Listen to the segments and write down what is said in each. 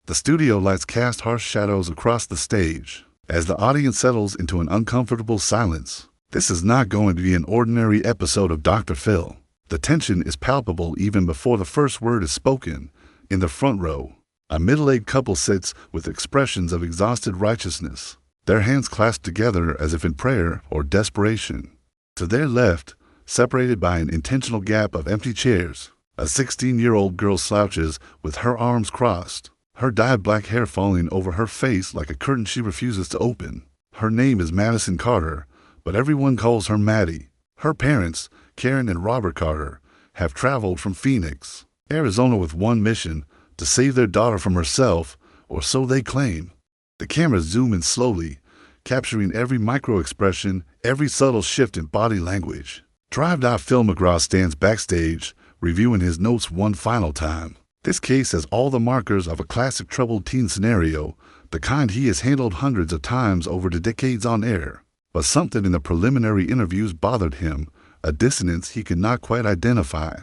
The studio lights cast harsh shadows across the stage. As the audience settles into an uncomfortable silence, this is not going to be an ordinary episode of Dr. Phil. The tension is palpable even before the first word is spoken. In the front row, a middle-aged couple sits with expressions of exhausted righteousness, their hands clasped together as if in prayer or desperation. To their left, separated by an intentional gap of empty chairs, a 16-year-old girl slouches with her arms crossed, her dyed black hair falling over her face like a curtain she refuses to open. Her name is Madison Carter, but everyone calls her Maddie. Her parents, Karen and Robert Carter, have traveled from Phoenix, Arizona with one mission: to save their daughter from herself, or so they claim. The cameras zoom in slowly, capturing every micro-expression, every subtle shift in body language. Phil McGraw stands backstage, reviewing his notes one final time. This case has all the markers of a classic troubled teen scenario, the kind he has handled hundreds of times over the decades on air. But something in the preliminary interviews bothered him, a dissonance he could not quite identify.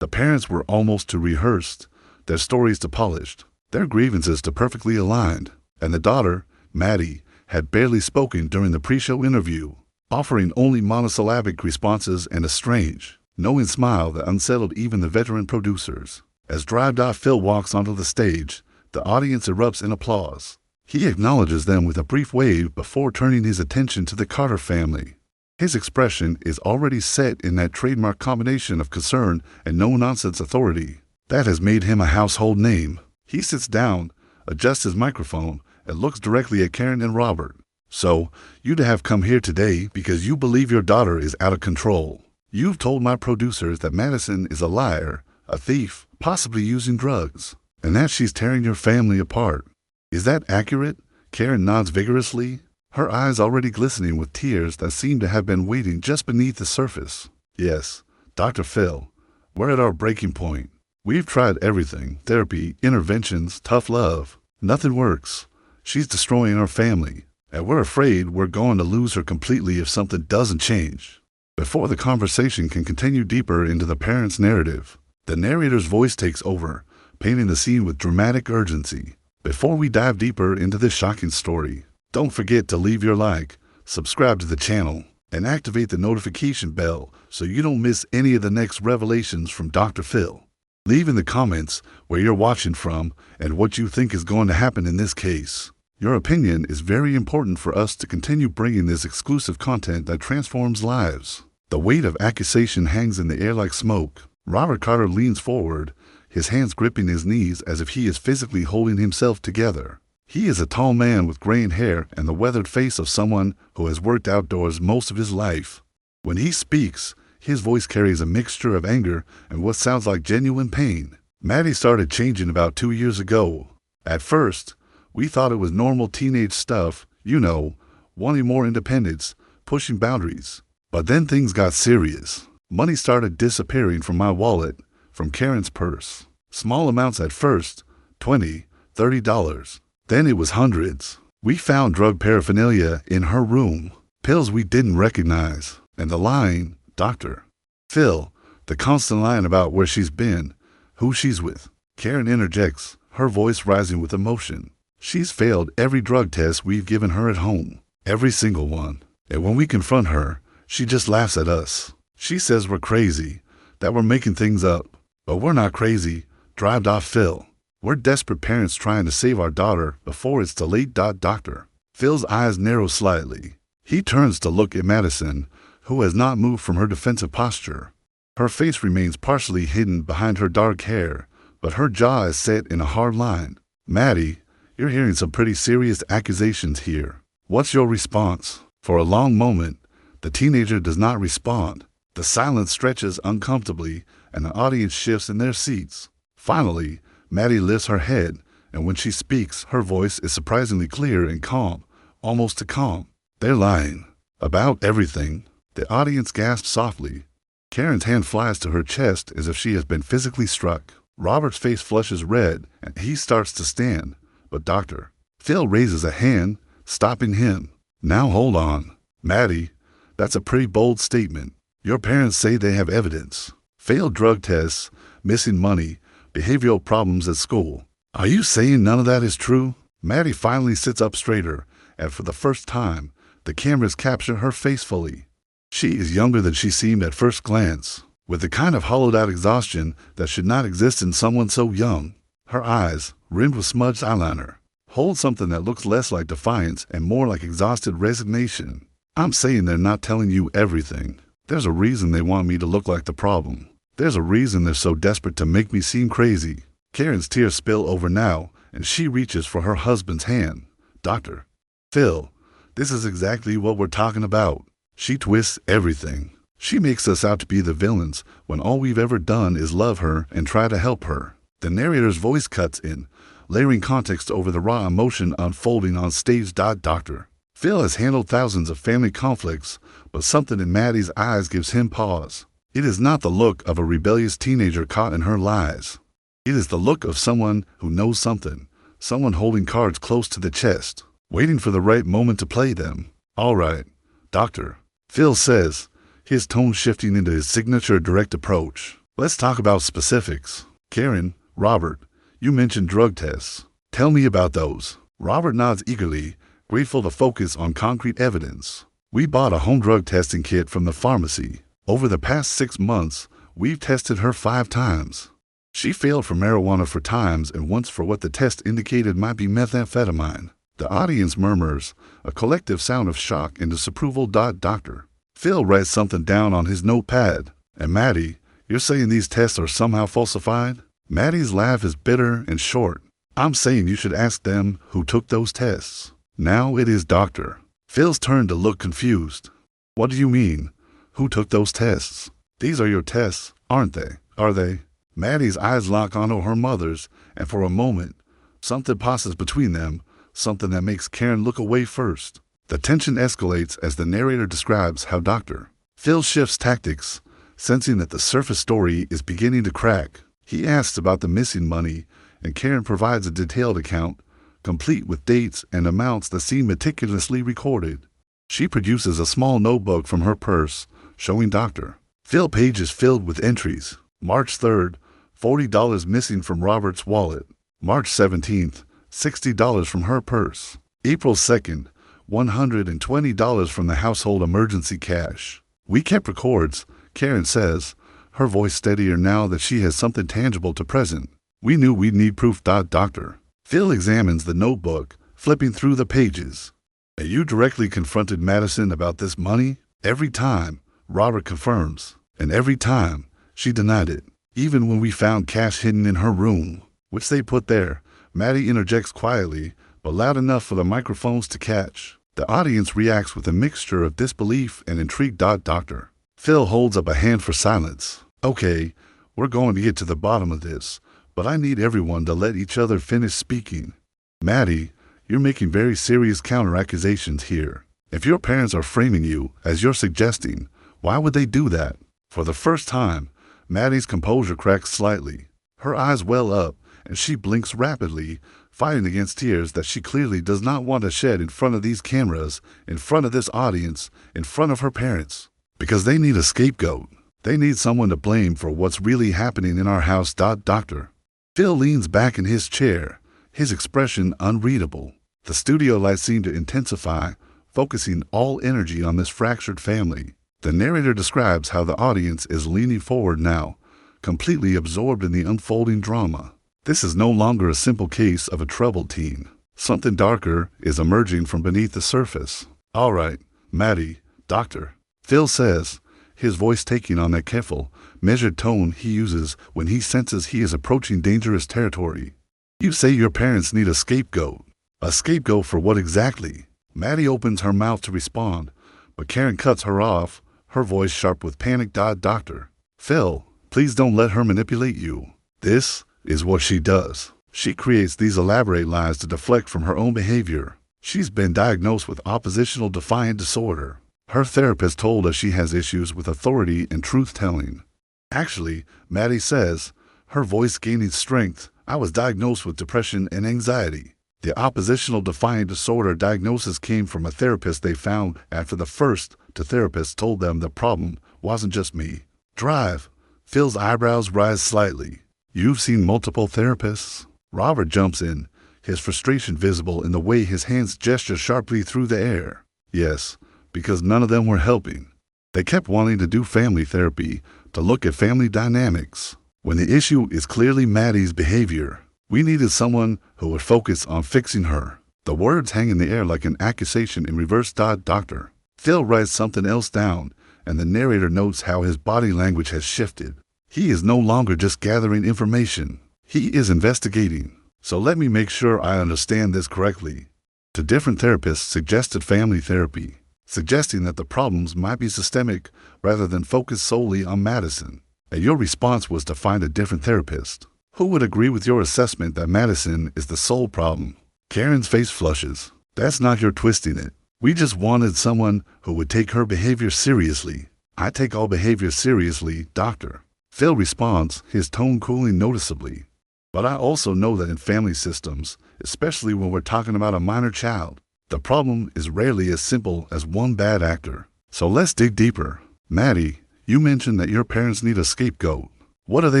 The parents were almost too rehearsed, their stories too polished, their grievances too perfectly aligned, and the daughter, Maddie, had barely spoken during the pre-show interview, offering only monosyllabic responses and a strange, knowing smile that unsettled even the veteran producers. As Phil walks onto the stage, the audience erupts in applause. He acknowledges them with a brief wave before turning his attention to the Carter family. His expression is already set in that trademark combination of concern and no-nonsense authority that has made him a household name. He sits down, adjusts his microphone, and looks directly at Karen and Robert. "So, you'd have come here today because you believe your daughter is out of control. You've told my producers that Madison is a liar, a thief, possibly using drugs, and that she's tearing your family apart. Is that accurate?" Karen nods vigorously, her eyes already glistening with tears that seem to have been waiting just beneath the surface. "Yes, Dr. Phil, we're at our breaking point. We've tried everything: therapy, interventions, tough love. Nothing works. She's destroying our family, and we're afraid we're going to lose her completely if something doesn't change." Before the conversation can continue deeper into the parents' narrative, the narrator's voice takes over, painting the scene with dramatic urgency. Before we dive deeper into this shocking story, don't forget to leave your like, subscribe to the channel, and activate the notification bell so you don't miss any of the next revelations from Dr. Phil. Leave in the comments where you're watching from and what you think is going to happen in this case. Your opinion is very important for us to continue bringing this exclusive content that transforms lives. The weight of accusation hangs in the air like smoke. Robert Carter leans forward, his hands gripping his knees as if he is physically holding himself together. He is a tall man with graying hair and the weathered face of someone who has worked outdoors most of his life. When he speaks, his voice carries a mixture of anger and what sounds like genuine pain. "Maddie started changing about 2 years ago. At first, we thought it was normal teenage stuff, wanting more independence, pushing boundaries. But then things got serious. Money started disappearing from my wallet, from Karen's purse. Small amounts at first, $20, $30. Then it was hundreds. We found drug paraphernalia in her room, pills we didn't recognize, and the lying, Dr. Phil, the constant line about where she's been, who she's with." Karen interjects, her voice rising with emotion. "She's failed every drug test we've given her at home, every single one. And when we confront her, she just laughs at us. She says we're crazy, that we're making things up. But we're not crazy, Phil. We're desperate parents trying to save our daughter before it's too late. Dr. Phil's eyes narrow slightly. He turns to look at Madison, who has not moved from her defensive posture. Her face remains partially hidden behind her dark hair, but her jaw is set in a hard line. "Maddie, you're hearing some pretty serious accusations here. What's your response?" For a long moment, the teenager does not respond. The silence stretches uncomfortably, and the audience shifts in their seats. Finally, Maddie lifts her head, and when she speaks, her voice is surprisingly clear and calm, almost too calm. "They're lying. About everything." The audience gasps softly. Karen's hand flies to her chest as if she has been physically struck. Robert's face flushes red, and he starts to stand. But Dr. Phil raises a hand, stopping him. "Now hold on. Maddie, that's a pretty bold statement. Your parents say they have evidence. Failed drug tests, missing money, behavioral problems at school. Are you saying none of that is true? Maddie finally sits up straighter, and for the first time, the cameras capture her face fully. She is younger than she seemed at first glance, with the kind of hollowed-out exhaustion that should not exist in someone so young. Her eyes, rimmed with smudged eyeliner, hold something that looks less like defiance and more like exhausted resignation. I'm saying they're not telling you everything. There's a reason they want me to look like the problem. There's a reason they're so desperate to make me seem crazy. Karen's tears spill over now, and she reaches for her husband's hand. Dr. Phil, this is exactly what we're talking about. She twists everything. She makes us out to be the villains when all we've ever done is love her and try to help her. The narrator's voice cuts in, layering context over the raw emotion unfolding on stage. Dr. Phil has handled thousands of family conflicts, but something in Maddie's eyes gives him pause. It is not the look of a rebellious teenager caught in her lies. It is the look of someone who knows something, someone holding cards close to the chest, waiting for the right moment to play them. All right, Doctor, Phil says, his tone shifting into his signature direct approach. Let's talk about specifics. Karen, Robert, you mentioned drug tests. Tell me about those. Robert nods eagerly, grateful to focus on concrete evidence. We bought a home drug testing kit from the pharmacy. Over the past 6 months, we've tested her 5 times. She failed for marijuana 4 times and once for what the test indicated might be methamphetamine. The audience murmurs, a collective sound of shock and disapproval. Doctor Phil writes something down on his notepad. And Maddie, you're saying these tests are somehow falsified? Maddie's laugh is bitter and short. I'm saying you should ask them who took those tests. Now it is Dr. Phil's turn to look confused. What do you mean? Who took those tests? These are your tests, aren't they? Are they? Maddie's eyes lock onto her mother's, and for a moment, something passes between them, something that makes Karen look away first. The tension escalates as the narrator describes how Dr. Phil shifts tactics, sensing that the surface story is beginning to crack. He asks about the missing money, and Karen provides a detailed account, complete with dates and amounts that seem meticulously recorded. She produces a small notebook from her purse, showing Dr. Phil pages filled with entries. March 3rd, $40 missing from Robert's wallet. March 17th, $60 from her purse. April 2nd, $120 from the household emergency cash. We kept records, Karen says, her voice steadier now that she has something tangible to present. We knew we'd need proof. Dr. Phil examines the notebook, flipping through the pages. And you directly confronted Madison about this money? Every time, Robert confirms. And every time, she denied it. Even when we found cash hidden in her room, which they put there, Maddie interjects quietly, but loud enough for the microphones to catch. The audience reacts with a mixture of disbelief and intrigue. Dr. Phil holds up a hand for silence. Okay, we're going to get to the bottom of this, but I need everyone to let each other finish speaking. Maddie, you're making very serious counter-accusations here. If your parents are framing you, as you're suggesting, why would they do that? For the first time, Maddie's composure cracks slightly. Her eyes well up, and she blinks rapidly, fighting against tears that she clearly does not want to shed in front of these cameras, in front of this audience, in front of her parents. Because they need a scapegoat. They need someone to blame for what's really happening in our house. Dr. Phil leans back in his chair, his expression unreadable. The studio lights seem to intensify, focusing all energy on this fractured family. The narrator describes how the audience is leaning forward now, completely absorbed in the unfolding drama. This is no longer a simple case of a troubled teen. Something darker is emerging from beneath the surface. All right, Maddie, Doctor Phil says, his voice taking on that careful, measured tone he uses when he senses he is approaching dangerous territory. You say your parents need a scapegoat. A scapegoat for what exactly? Maddie opens her mouth to respond, but Karen cuts her off, her voice sharp with panic. Dr. Phil, please don't let her manipulate you. This is what she does. She creates these elaborate lies to deflect from her own behavior. She's been diagnosed with oppositional defiant disorder. Her therapist told us she has issues with authority and truth-telling. Actually, Maddie says, her voice gaining strength, I was diagnosed with depression and anxiety. The oppositional defiant disorder diagnosis came from a therapist they found after the first therapist told them the problem wasn't just me. Drive. Phil's eyebrows rise slightly. You've seen multiple therapists? Robert jumps in, his frustration visible in the way his hands gesture sharply through the air. Yes, because none of them were helping. They kept wanting to do family therapy, to look at family dynamics, when the issue is clearly Maddie's behavior. We needed someone who would focus on fixing her. The words hang in the air like an accusation in reverse. Doctor. Phil writes something else down, and the narrator notes how his body language has shifted. He is no longer just gathering information. He is investigating. So let me make sure I understand this correctly. To different therapists suggested family therapy, suggesting that the problems might be systemic rather than focus solely on Madison. And your response was to find a different therapist. Who would agree with your assessment that Madison is the sole problem? Karen's face flushes. That's not your twisting it. We just wanted someone who would take her behavior seriously. I take all behavior seriously, doctor. Phil responds, his tone cooling noticeably. But I also know that in family systems, especially when we're talking about a minor child, the problem is rarely as simple as one bad actor. So let's dig deeper. Maddie, you mentioned that your parents need a scapegoat. What are they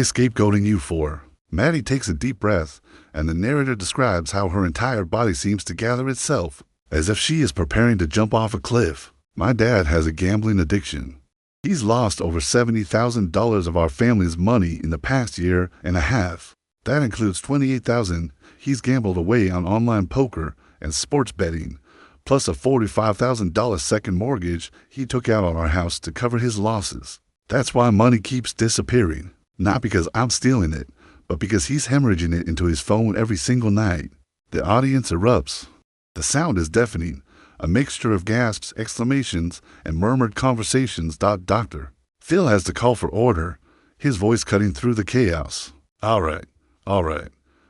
scapegoating you for? Maddie takes a deep breath, and the narrator describes how her entire body seems to gather itself, as if she is preparing to jump off a cliff. My dad has a gambling addiction. He's lost over $70,000 of our family's money in the past year and a half. That includes $28,000 he's gambled away on online poker and sports betting, plus a $45,000 second mortgage he took out on our house to cover his losses. That's why money keeps disappearing. Not because I'm stealing it, but because he's hemorrhaging it into his phone every single night. The audience erupts. The sound is deafening, a mixture of gasps, exclamations, and murmured conversations. Doctor. Phil has to call for order, his voice cutting through the chaos. All right.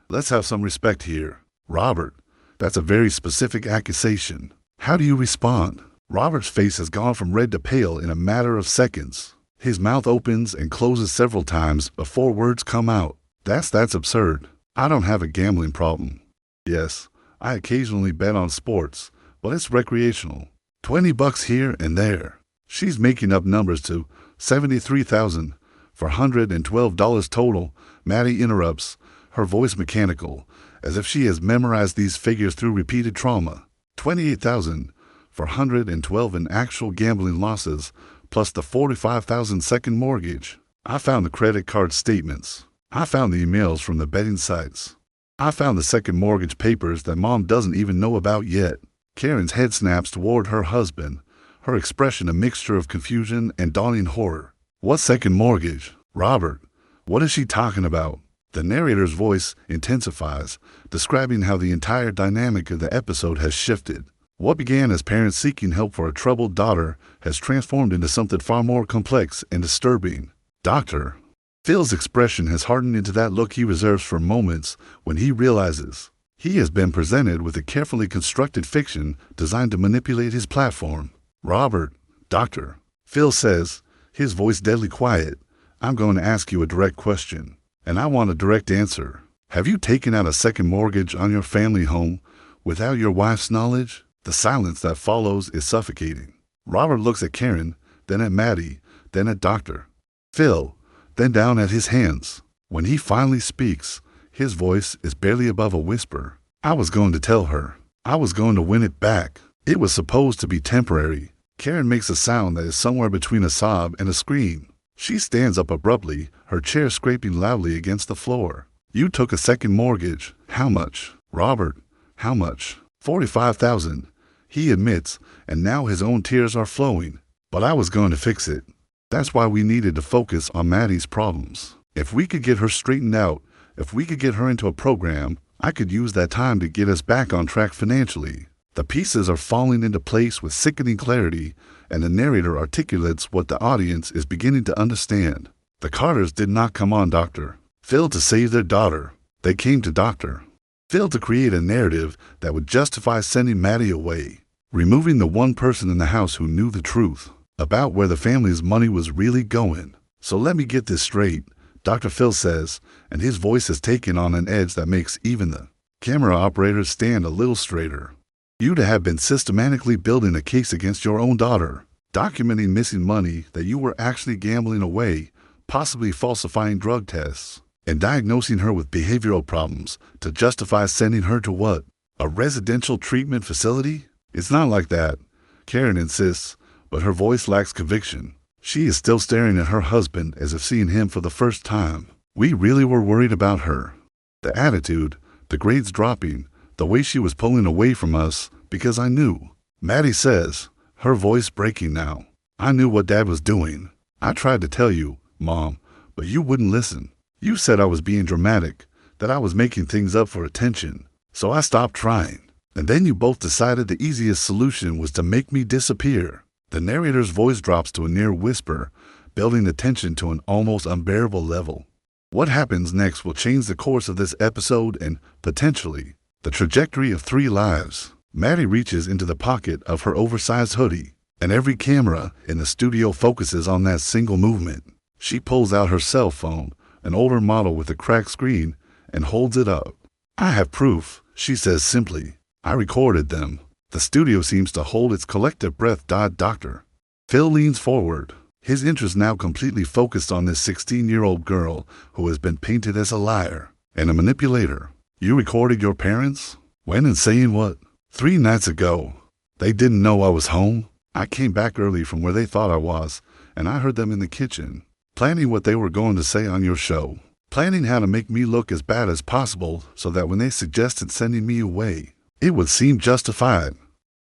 Let's have some respect here. Robert, that's a very specific accusation. How do you respond? Robert's face has gone from red to pale in a matter of seconds. His mouth opens and closes several times before words come out. That's absurd. I don't have a gambling problem. Yes, I occasionally bet on sports, but it's recreational. $20 here and there. She's making up numbers to $73,000 for $112 total. Maddie interrupts, her voice mechanical, as if she has memorized these figures through repeated trauma. $28,000 for $112 in actual gambling losses, plus the $45,000 second mortgage. I found the credit card statements. I found the emails from the betting sites. I found the second mortgage papers that Mom doesn't even know about yet. Karen's head snaps toward her husband, her expression a mixture of confusion and dawning horror. What second mortgage? Robert, what is she talking about? The narrator's voice intensifies, describing how the entire dynamic of the episode has shifted. What began as parents seeking help for a troubled daughter has transformed into something far more complex and disturbing. Doctor. Phil's expression has hardened into that look he reserves for moments when he realizes he has been presented with a carefully constructed fiction designed to manipulate his platform. Robert, doctor. Phil says, his voice deadly quiet, I'm going to ask you a direct question, and I want a direct answer. Have you taken out a second mortgage on your family home without your wife's knowledge? The silence that follows is suffocating. Robert looks at Karen, then at Maddie, then at Dr. Phil, then down at his hands. When he finally speaks, his voice is barely above a whisper. I was going to tell her. I was going to win it back. It was supposed to be temporary. Karen makes a sound that is somewhere between a sob and a scream. She stands up abruptly, her chair scraping loudly against the floor. You took a second mortgage. How much? Robert, how much? $45,000. He admits, and now his own tears are flowing. But I was going to fix it. That's why we needed to focus on Maddie's problems. If we could get her straightened out, if we could get her into a program, I could use that time to get us back on track financially. The pieces are falling into place with sickening clarity, and the narrator articulates what the audience is beginning to understand. The Carters did not come on Dr. Phil to save their daughter. They came to Dr. Phil to create a narrative that would justify sending Maddie away, removing the one person in the house who knew the truth about where the family's money was really going. So let me get this straight, Dr. Phil says, and his voice is taken on an edge that makes even the camera operators stand a little straighter. You to have been systematically building a case against your own daughter, documenting missing money that you were actually gambling away, possibly falsifying drug tests. and diagnosing her with behavioral problems to justify sending her to what? A residential treatment facility? It's not like that, Karen insists, but her voice lacks conviction. She is still staring at her husband as if seeing him for the first time. We really were worried about her. The attitude, the grades dropping, the way she was pulling away from us, because I knew. Maddie says, her voice breaking now. I knew what Dad was doing. I tried to tell you, Mom, but you wouldn't listen. You said I was being dramatic, that I was making things up for attention. So I stopped trying. And then you both decided the easiest solution was to make me disappear. The narrator's voice drops to a near whisper, building the tension to an almost unbearable level. What happens next will change the course of this episode and, potentially, the trajectory of 3 lives. Maddie reaches into the pocket of her oversized hoodie, and every camera in the studio focuses on that single movement. She pulls out her cell phone, an older model with a cracked screen, and holds it up. I have proof, she says simply. I recorded them. The studio seems to hold its collective breath. Doctor. Phil leans forward, his interest now completely focused on this 16-year-old girl who has been painted as a liar and a manipulator. You recorded your parents? When and saying what? 3 nights ago. They didn't know I was home. I came back early from where they thought I was, and I heard them in the kitchen, planning what they were going to say on your show, planning how to make me look as bad as possible so that when they suggested sending me away, it would seem justified.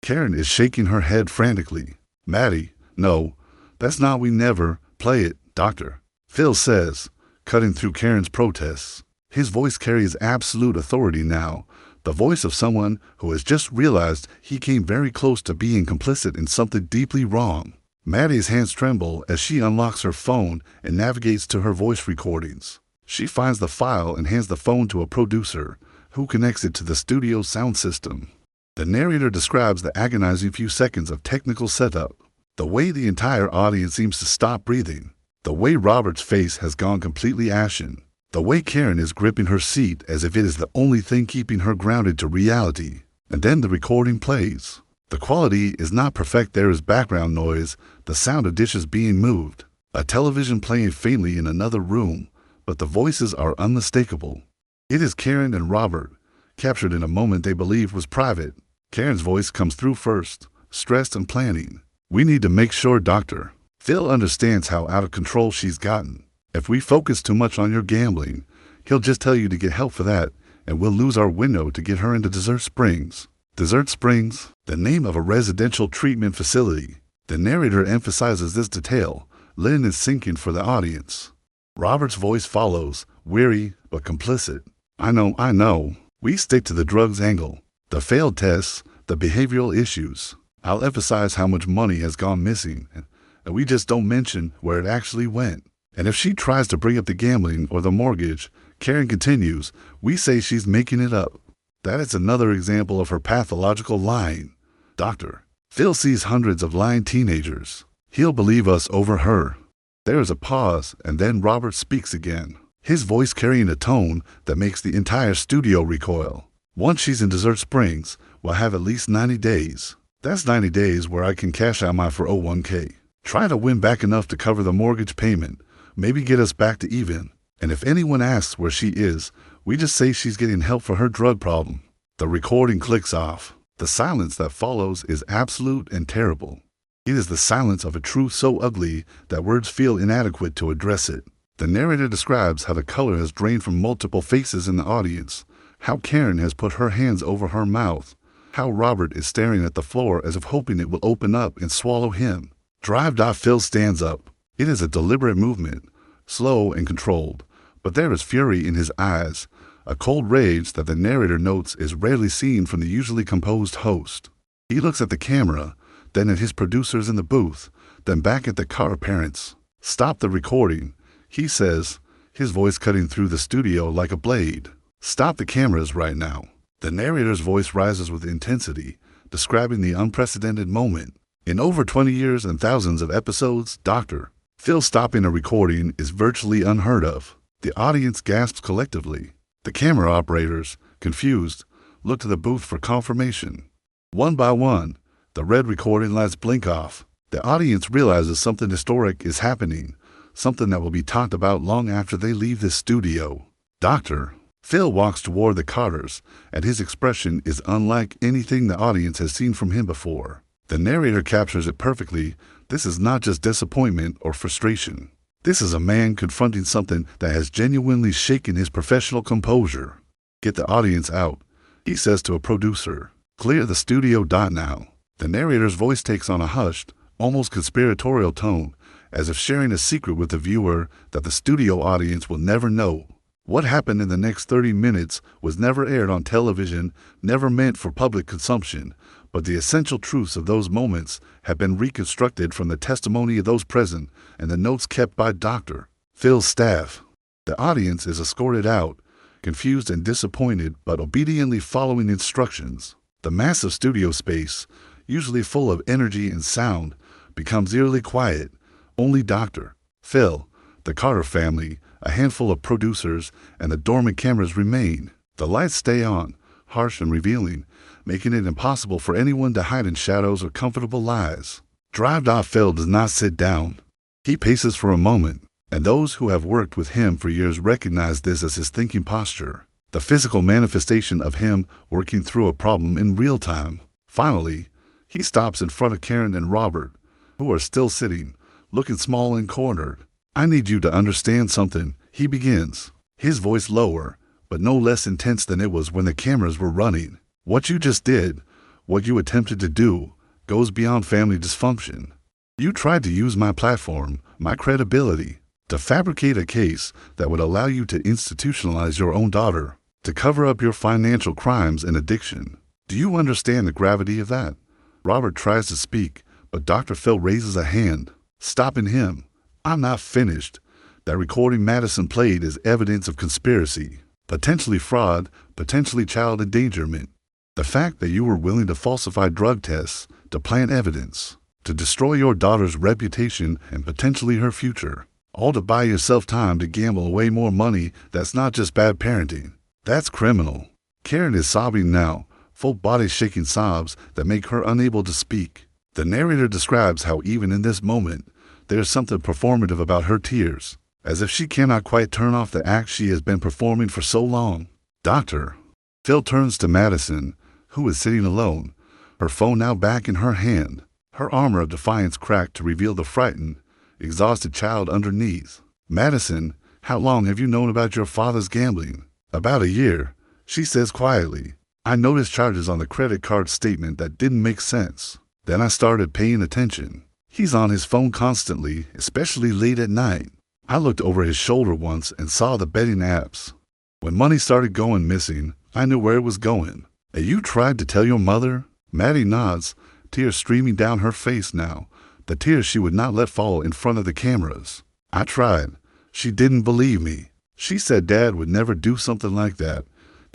Karen is shaking her head frantically. Maddie, no, that's not. We never play it, Doctor. Phil says, cutting through Karen's protests. His voice carries absolute authority now, the voice of someone who has just realized he came very close to being complicit in something deeply wrong. Maddie's hands tremble as she unlocks her phone and navigates to her voice recordings. She finds the file and hands the phone to a producer, who connects it to the studio's sound system. The narrator describes the agonizing few seconds of technical setup, the way the entire audience seems to stop breathing, the way Robert's face has gone completely ashen, the way Karen is gripping her seat as if it is the only thing keeping her grounded to reality. And then the recording plays. The quality is not perfect. There is background noise, the sound of dishes being moved, a television playing faintly in another room, but the voices are unmistakable. It is Karen and Robert, captured in a moment they believe was private. Karen's voice comes through first, stressed and planning. We need to make sure, Doctor. Phil understands how out of control she's gotten. If we focus too much on your gambling, he'll just tell you to get help for that, and we'll lose our window to get her into Desert Springs. Desert Springs, the name of a residential treatment facility. The narrator emphasizes this detail, letting it sink in for the audience. Robert's voice follows, weary but complicit. I know. We stick to the drugs angle, the failed tests, the behavioral issues. I'll emphasize how much money has gone missing, and we just don't mention where it actually went. And if she tries to bring up the gambling or the mortgage, Karen continues, we say she's making it up. That is another example of her pathological lying. Doctor. Phil sees hundreds of lying teenagers. He'll believe us over her. There is a pause, and then Robert speaks again, his voice carrying a tone that makes the entire studio recoil. Once she's in Desert Springs, we'll have at least 90 days. That's 90 days where I can cash out my 401k. Try to win back enough to cover the mortgage payment, maybe get us back to even. And if anyone asks where she is, we just say she's getting help for her drug problem. The recording clicks off. The silence that follows is absolute and terrible. It is the silence of a truth so ugly that words feel inadequate to address it. The narrator describes how the color has drained from multiple faces in the audience, how Karen has put her hands over her mouth, how Robert is staring at the floor as if hoping it will open up and swallow him. Phil stands up. It is a deliberate movement, slow and controlled, but there is fury in his eyes, a cold rage that the narrator notes is rarely seen from the usually composed host. He looks at the camera, then at his producers in the booth, then back at the Carter parents. Stop the recording, he says, his voice cutting through the studio like a blade. Stop the cameras right now. The narrator's voice rises with intensity, describing the unprecedented moment. In over 20 years and thousands of episodes, Dr. Phil stopping a recording is virtually unheard of. The audience gasps collectively. The camera operators, confused, look to the booth for confirmation. One by one, the red recording lights blink off. The audience realizes something historic is happening, something that will be talked about long after they leave this studio. Doctor. Phil walks toward the Carters, and his expression is unlike anything the audience has seen from him before. The narrator captures it perfectly. This is not just disappointment or frustration. This is a man confronting something that has genuinely shaken his professional composure. Get the audience out, he says to a producer. Clear the studio now. The narrator's voice takes on a hushed, almost conspiratorial tone, as if sharing a secret with the viewer that the studio audience will never know. What happened in the next 30 minutes was never aired on television, never meant for public consumption, but the essential truths of those moments have been reconstructed from the testimony of those present and the notes kept by Dr. Phil's staff. The audience is escorted out, confused and disappointed, but obediently following instructions. The massive studio space, usually full of energy and sound, becomes eerily quiet. Only Dr. Phil, the Carter family, a handful of producers, and the dormant cameras remain. The lights stay on, harsh and revealing, making it impossible for anyone to hide in shadows or comfortable lies. Phil does not sit down. He paces for a moment, and those who have worked with him for years recognize this as his thinking posture, the physical manifestation of him working through a problem in real time. Finally, he stops in front of Karen and Robert, who are still sitting, looking small and cornered. I need you to understand something, he begins, his voice lower, but no less intense than it was when the cameras were running. What you just did, what you attempted to do, goes beyond family dysfunction. You tried to use my platform, my credibility, to fabricate a case that would allow you to institutionalize your own daughter, to cover up your financial crimes and addiction. Do you understand the gravity of that? Robert tries to speak, but Dr. Phil raises a hand, stopping him. I'm not finished. That recording Madison played is evidence of conspiracy, potentially fraud, potentially child endangerment. The fact that you were willing to falsify drug tests, to plant evidence, to destroy your daughter's reputation and potentially her future, all to buy yourself time to gamble away more money, that's not just bad parenting. That's criminal. Karen is sobbing now, full body shaking sobs that make her unable to speak. The narrator describes how even in this moment, there's something performative about her tears, as if she cannot quite turn off the act she has been performing for so long. Dr. Phil turns to Madison, who is sitting alone, her phone now back in her hand, her armor of defiance cracked to reveal the frightened, exhausted child underneath. Madison, how long have you known about your father's gambling? About a year, she says quietly. I noticed charges on the credit card statement that didn't make sense. Then I started paying attention. He's on his phone constantly, especially late at night. I looked over his shoulder once and saw the betting apps. When money started going missing, I knew where it was going. And you tried to tell your mother? Maddie nods, tears streaming down her face now, the tears she would not let fall in front of the cameras. I tried. She didn't believe me. She said Dad would never do something like that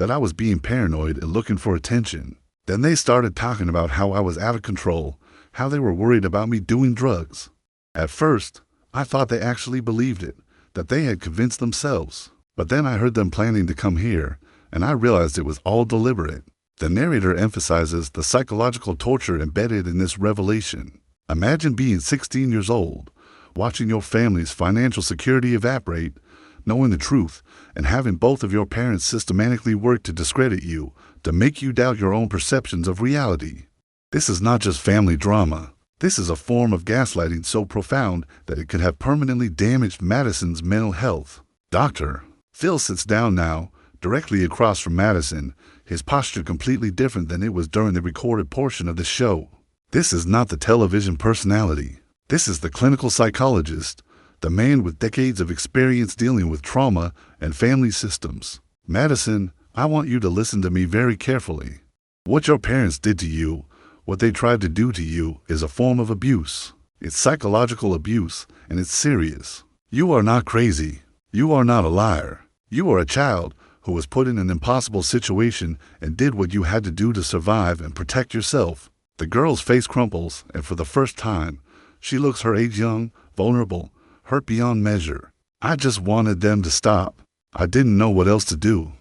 I was being paranoid and looking for attention. Then they started talking about how I was out of control, how they were worried about me doing drugs. At first, I thought they actually believed it, that they had convinced themselves. But then I heard them planning to come here, and I realized it was all deliberate. The narrator emphasizes the psychological torture embedded in this revelation. Imagine being 16 years old, watching your family's financial security evaporate, knowing the truth, and having both of your parents systematically work to discredit you, to make you doubt your own perceptions of reality. This is not just family drama. This is a form of gaslighting so profound that it could have permanently damaged Madison's mental health. Dr. Phil sits down now, directly across from Madison, his posture completely different than it was during the recorded portion of the show. This is not the television personality. This is the clinical psychologist, the man with decades of experience dealing with trauma and family systems. Madison, I want you to listen to me very carefully. What your parents did to you, what they tried to do to you, is a form of abuse. It's psychological abuse, and it's serious. You are not crazy. You are not a liar. You are a child who was put in an impossible situation and did what you had to do to survive and protect yourself. The girl's face crumples, and for the first time, she looks her age young, vulnerable, hurt beyond measure. I just wanted them to stop. I didn't know what else to do.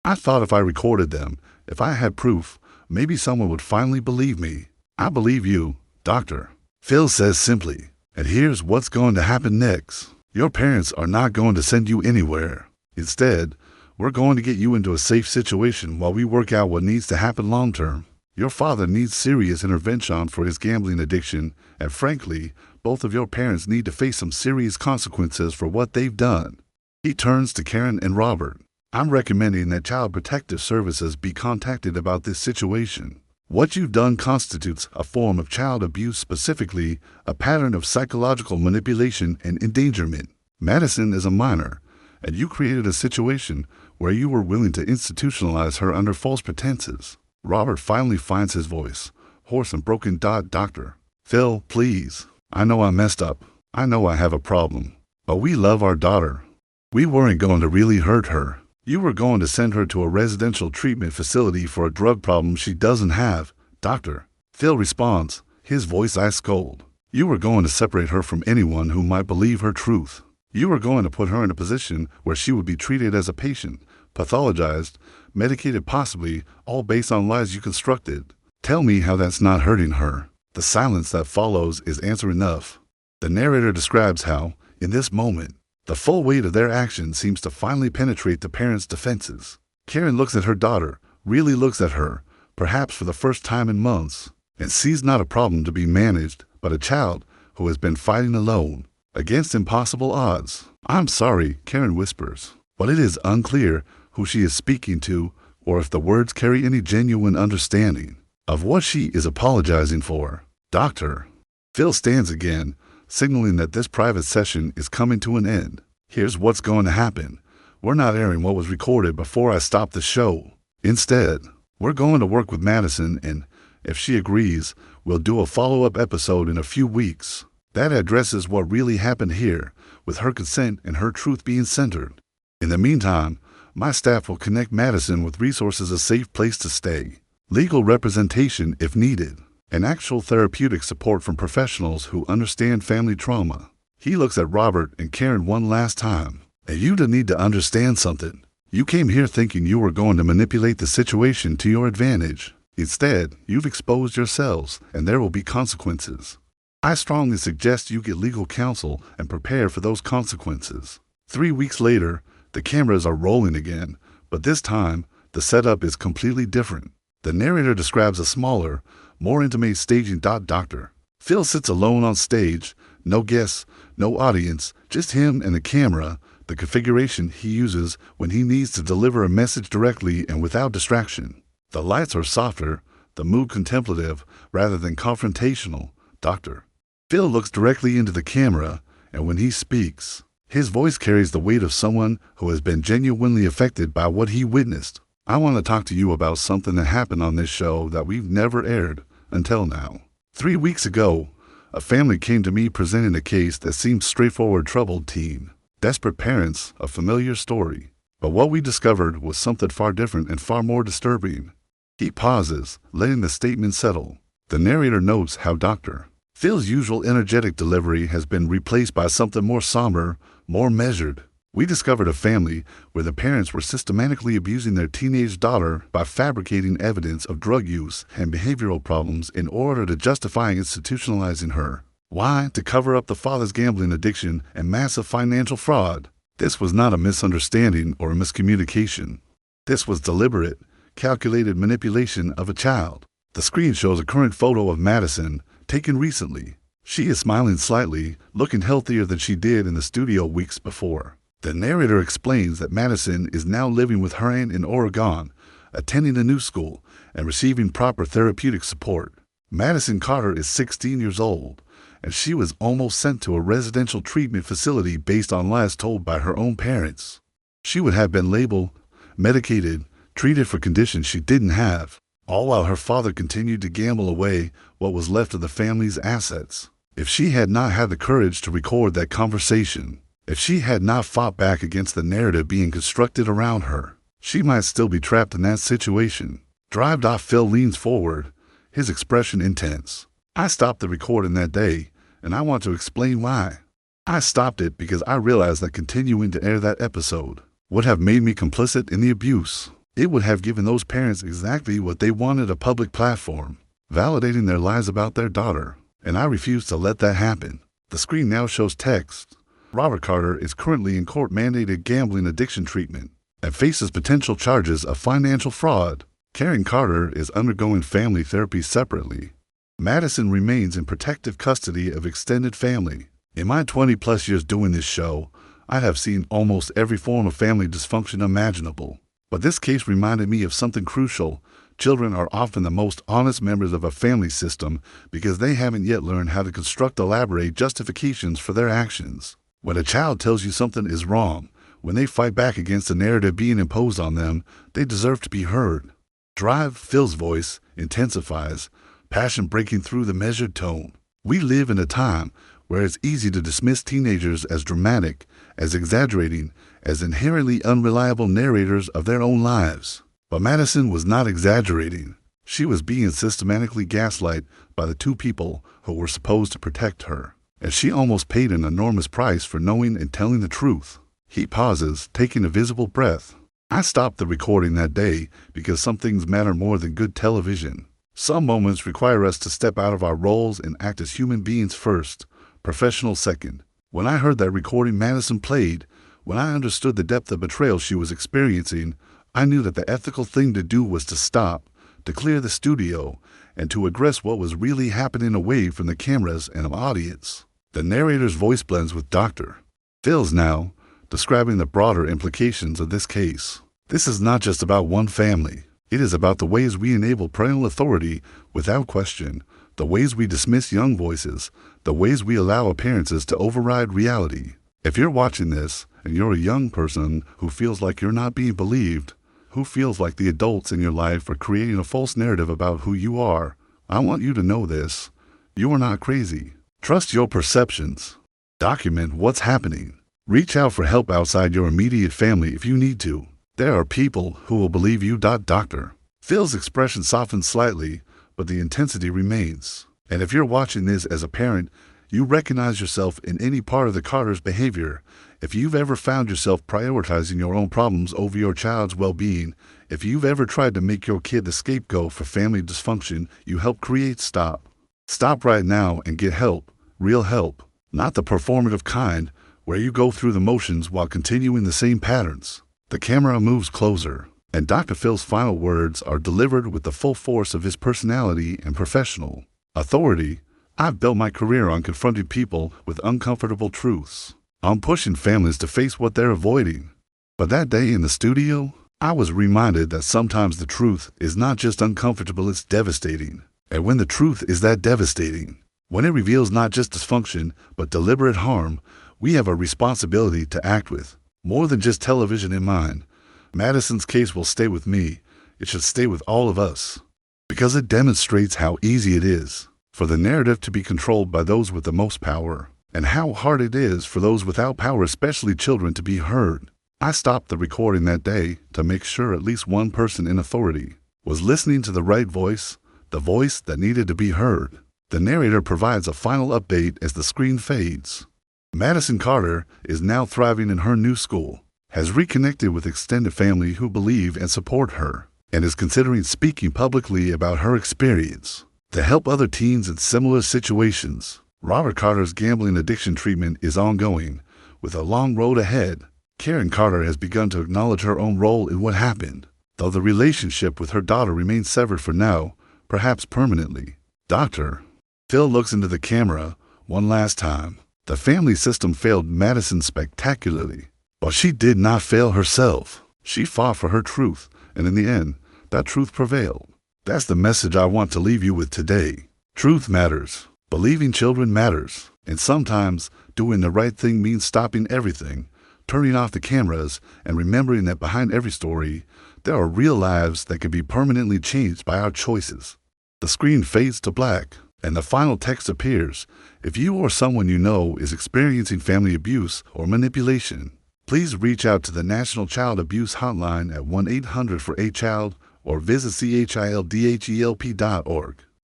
I thought if I recorded them, if I had proof, maybe someone would finally believe me. I believe you, Doctor. Phil says simply, and here's what's going to happen next. Your parents are not going to send you anywhere. Instead, We're going to get you into a safe situation while we work out what needs to happen long term. Your father needs serious intervention for his gambling addiction, and frankly, both of your parents need to face some serious consequences for what they've done. He turns to Karen and Robert. I'm recommending that Child Protective Services be contacted about this situation. What you've done constitutes a form of child abuse, specifically a pattern of psychological manipulation and endangerment. Madison is a minor, and you created a situation where you were willing to institutionalize her under false pretenses. Robert finally finds his voice, hoarse and broken. Doctor Phil, please. I know I messed up. I know I have a problem. But we love our daughter. We weren't going to really hurt her. You were going to send her to a residential treatment facility for a drug problem she doesn't have. Doctor Phil responds, his voice ice cold. You were going to separate her from anyone who might believe her truth. You were going to put her in a position where she would be treated as a patient, pathologized, medicated, possibly, all based on lies you constructed. Tell me how that's not hurting her. The silence that follows is answer enough. The narrator describes how, in this moment, the full weight of their action seems to finally penetrate the parents' defenses. Karen looks at her daughter, really looks at her, perhaps for the first time in months, and sees not a problem to be managed, but a child who has been fighting alone, against impossible odds. I'm sorry, Karen whispers, but it is unclear who she is speaking to or if the words carry any genuine understanding of what she is apologizing for. Doctor Phil stands again, signaling that this private session is coming to an end. Here's what's going to happen. We're not airing what was recorded before I stop the show. Instead, we're going to work with Madison, and if she agrees, we'll do a follow-up episode in a few weeks. That addresses what really happened here, with her consent and her truth being centered. In the meantime, my staff will connect Madison with resources, a safe place to stay, legal representation if needed, and actual therapeutic support from professionals who understand family trauma. He looks at Robert and Karen one last time. And you need to understand something. You came here thinking you were going to manipulate the situation to your advantage. Instead, you've exposed yourselves, and there will be consequences. I strongly suggest you get legal counsel and prepare for those consequences. 3 weeks later, the cameras are rolling again, but this time, the setup is completely different. The narrator describes a smaller, more intimate staging. Doctor Phil sits alone on stage, no guests, no audience, just him and the camera, the configuration he uses when he needs to deliver a message directly and without distraction. The lights are softer, the mood contemplative rather than confrontational. Dr. Phil looks directly into the camera, and when he speaks, his voice carries the weight of someone who has been genuinely affected by what he witnessed. I want to talk to you about something that happened on this show that we've never aired until now. 3 weeks ago, a family came to me presenting a case that seemed straightforward. Troubled teen, desperate parents, a familiar story. But what we discovered was something far different and far more disturbing. He pauses, letting the statement settle. The narrator notes how Dr. Phil's usual energetic delivery has been replaced by something more somber, more measured. We discovered a family where the parents were systematically abusing their teenage daughter by fabricating evidence of drug use and behavioral problems in order to justify institutionalizing her. Why? To cover up the father's gambling addiction and massive financial fraud. This was not a misunderstanding or a miscommunication. This was deliberate, calculated manipulation of a child. The screen shows a current photo of Madison, taken recently. She is smiling slightly, looking healthier than she did in the studio weeks before. The narrator explains that Madison is now living with her aunt in Oregon, attending a new school, and receiving proper therapeutic support. Madison Carter is 16 years old, and she was almost sent to a residential treatment facility based on lies told by her own parents. She would have been labeled, medicated, treated for conditions she didn't have, all while her father continued to gamble away what was left of the family's assets. If she had not had the courage to record that conversation, if she had not fought back against the narrative being constructed around her, she might still be trapped in that situation. Phil leans forward, his expression intense. I stopped the recording that day, and I want to explain why. I stopped it because I realized that continuing to air that episode would have made me complicit in the abuse. It would have given those parents exactly what they wanted, a public platform, validating their lies about their daughter, and I refused to let that happen. The screen now shows text. Robert Carter is currently in court-mandated gambling addiction treatment. and faces potential charges of financial fraud. Karen Carter is undergoing family therapy separately. Madison remains in protective custody of extended family. In my 20-plus years doing this show, I have seen almost every form of family dysfunction imaginable. But this case reminded me of something crucial. Children are often the most honest members of a family system because they haven't yet learned how to construct elaborate justifications for their actions. When a child tells you something is wrong, when they fight back against the narrative being imposed on them, they deserve to be heard. Drive, Phil's voice, intensifies, passion breaking through the measured tone. We live in a time where it's easy to dismiss teenagers as dramatic, as exaggerating, as inherently unreliable narrators of their own lives. But Madison was not exaggerating. She was being systematically gaslighted by the two people who were supposed to protect her, and she almost paid an enormous price for knowing and telling the truth. He pauses, taking a visible breath. I stopped the recording that day because some things matter more than good television. Some moments require us to step out of our roles and act as human beings first, professionals second. When I heard that recording Madison played, when I understood the depth of betrayal she was experiencing, I knew that the ethical thing to do was to stop, to clear the studio, and to address what was really happening away from the cameras and audience. The narrator's voice blends with Dr. Phil's now, describing the broader implications of this case. This is not just about one family. It is about the ways we enable parental authority without question, the ways we dismiss young voices, the ways we allow appearances to override reality. If you're watching this and you're a young person who feels like you're not being believed, who feels like the adults in your life are creating a false narrative about who you are, I want you to know this. You are not crazy. Trust your perceptions. Document what's happening. Reach out for help outside your immediate family if you need to. There are people who will believe you. Dr. Phil's expression softens slightly, but the intensity remains. And if you're watching this as a parent, you recognize yourself in any part of the Carter's behavior. If you've ever found yourself prioritizing your own problems over your child's well-being, if you've ever tried to make your kid the scapegoat for family dysfunction you helped create, stop. Stop right now and get help, real help, not the performative kind where you go through the motions while continuing the same patterns. The camera moves closer, and Dr. Phil's final words are delivered with the full force of his personality and professional authority. I've built my career on confronting people with uncomfortable truths, on pushing families to face what they're avoiding. But that day in the studio, I was reminded that sometimes the truth is not just uncomfortable, it's devastating. And when the truth is that devastating, when it reveals not just dysfunction, but deliberate harm, we have a responsibility to act with more than just television in mind. Madison's case will stay with me. It should stay with all of us, because it demonstrates how easy it is for the narrative to be controlled by those with the most power, and how hard it is for those without power, especially children, to be heard. I stopped the recording that day to make sure at least one person in authority was listening to the right voice, the voice that needed to be heard. The narrator provides a final update as the screen fades. Madison Carter is now thriving in her new school, has reconnected with extended family who believe and support her, and is considering speaking publicly about her experience to help other teens in similar situations. Robert Carter's gambling addiction treatment is ongoing, with a long road ahead. Karen Carter has begun to acknowledge her own role in what happened, though the relationship with her daughter remains severed for now, perhaps permanently. Dr. Phil looks into the camera one last time. The family system failed Madison spectacularly, but she did not fail herself. She fought for her truth, and in the end, that truth prevailed. That's the message I want to leave you with today. Truth matters. Believing children matters. And sometimes doing the right thing means stopping everything, turning off the cameras, and remembering that behind every story, there are real lives that can be permanently changed by our choices. The screen fades to black, and the final text appears. If you or someone you know is experiencing family abuse or manipulation, please reach out to the National Child Abuse Hotline at 1-800-4-A-CHILD or visit childhelp.org.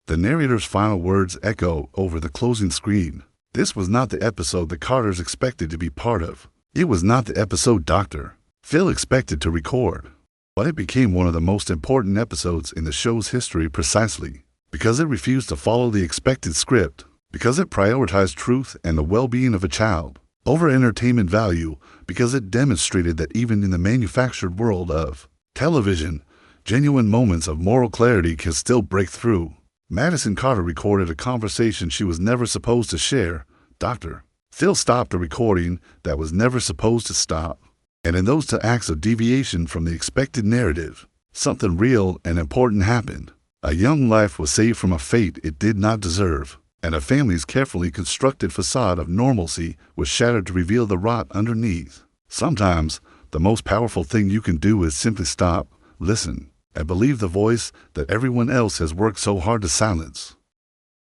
The narrator's final words echo over the closing screen. This was not the episode the Carters expected to be part of. It was not the episode Dr. Phil expected to record. But it became one of the most important episodes in the show's history precisely because it refused to follow the expected script, because it prioritized truth and the well-being of a child, over entertainment value because it demonstrated that even in the manufactured world of television, genuine moments of moral clarity can still break through. Madison Carter recorded a conversation she was never supposed to share. Dr. Phil stopped a recording that was never supposed to stop. And in those 2 acts of deviation from the expected narrative, something real and important happened. A young life was saved from a fate it did not deserve, and a family's carefully constructed facade of normalcy was shattered to reveal the rot underneath. Sometimes, the most powerful thing you can do is simply stop, listen, and believe the voice that everyone else has worked so hard to silence.